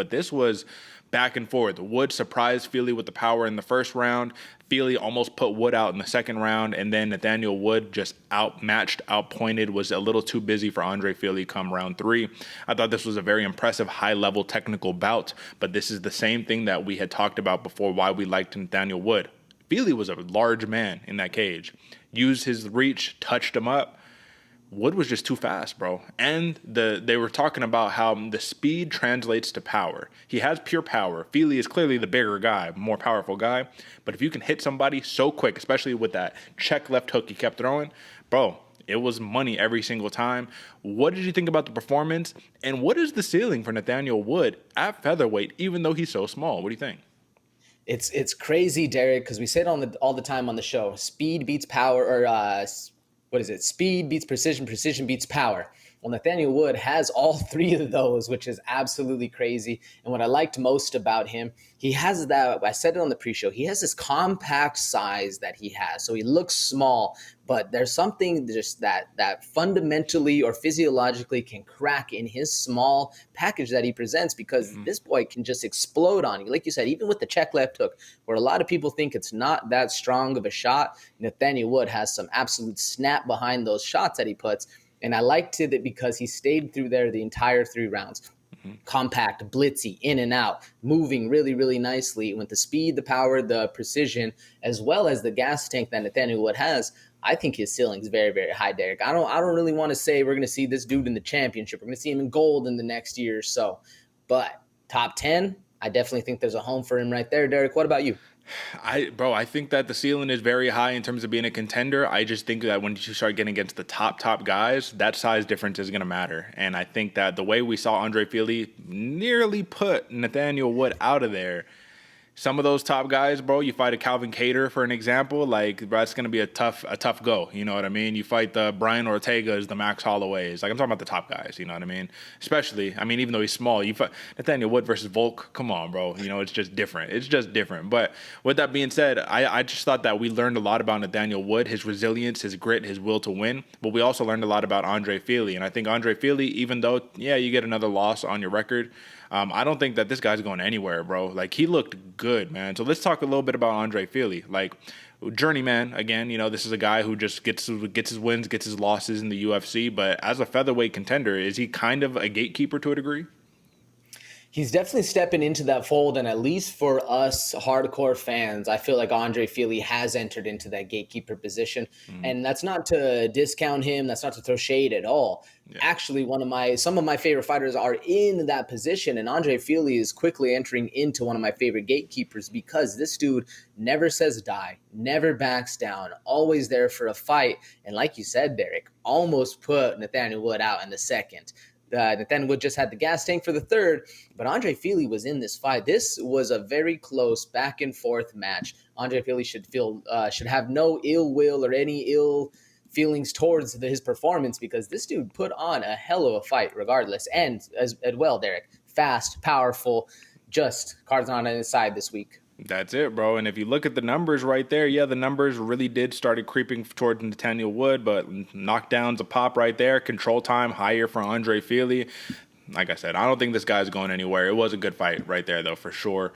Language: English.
But this was back and forth. Wood surprised Fili with the power in the first round. Fili almost put Wood out in the second round, and then Nathaniel Wood just outmatched, outpointed, was a little too busy for Andre Fili come round three. I thought this was a very impressive high-level technical bout, but this is the same thing that we had talked about before, why we liked Nathaniel Wood. Fili was a large man in that cage. Used his reach, touched him up. Wood was just too fast, bro. And they were talking about how the speed translates to power. He has pure power. Fili is clearly the bigger guy, more powerful guy. But if you can hit somebody so quick, especially with that check left hook he kept throwing, bro, it was money every single time. What did you think about the performance? And what is the ceiling for Nathaniel Wood at featherweight, even though he's so small? What do you think? It's crazy, Derek, because we say it all the time on the show. Speed beats power, or what is it? Speed beats precision, precision beats power. Well, Nathaniel Wood has all three of those, which is absolutely crazy. And what I liked most about him, he has that, I said it on the pre-show, he has this compact size that he has. So he looks small, but there's something just that fundamentally or physiologically can crack in his small package that he presents, because this boy can just explode on you. Like you said, even with the check left hook, where a lot of people think it's not that strong of a shot, Nathaniel Wood has some absolute snap behind those shots that he puts. And I liked it because he stayed through there the entire 3 rounds. Compact, blitzy, in and out, moving really, really nicely with the speed, the power, the precision, as well as the gas tank that Nathaniel Wood has. I think his ceiling is very, very high, Derek. I don't really want to say we're going to see this dude in the championship. We're going to see him in gold in the next year or so. But top 10, I definitely think there's a home for him right there, Derek. What about you? I think that the ceiling is very high in terms of being a contender. I just think that when you start getting against the top guys, that size difference is going to matter. And I think that the way we saw Andre Fili nearly put Nathaniel Wood out of there, some of those top guys, bro, you fight a Calvin Cater, for an example, like, bro, it's going to be a tough go. You know what I mean? You fight the Brian Ortegas, the Max Holloways. Like, I'm talking about the top guys, you know what I mean? Especially, I mean, even though he's small, you fight Nathaniel Wood versus Volk. Come on, bro. You know, it's just different. It's just different. But with that being said, I just thought that we learned a lot about Nathaniel Wood, his resilience, his grit, his will to win. But we also learned a lot about Andre Fili. And I think Andre Fili, even though, yeah, you get another loss on your record, I don't think that this guy's going anywhere, bro. Like, he looked good, man. So let's talk a little bit about Andre Fili. Like, journeyman, again, you know, this is a guy who just gets his wins, gets his losses in the UFC. But as a featherweight contender, is he kind of a gatekeeper to a degree? He's definitely stepping into that fold, and at least for us hardcore fans, I feel like Andre Fili has entered into that gatekeeper position. And that's not to discount him, that's not to throw shade at all. Yeah. Actually, some of my favorite fighters are in that position, and Andre Fili is quickly entering into one of my favorite gatekeepers, because this dude never says die, never backs down, always there for a fight. And like you said, Derek, almost put Nathaniel Wood out in the second. Nathaniel Wood just had the gas tank for the third, but Andre Fili was in this fight. This was a very close back and forth match. Andre Fili should have no ill will or any ill feelings towards his performance, because this dude put on a hell of a fight regardless. And as well, Derek, fast, powerful, just cards on his side this week. That's it, bro. And if you look at the numbers right there, yeah, the numbers really did started creeping towards Nathaniel Wood, but knockdowns a pop right there. Control time higher for Andre Fili. Like I said, I don't think this guy's going anywhere. It was a good fight right there, though, for sure.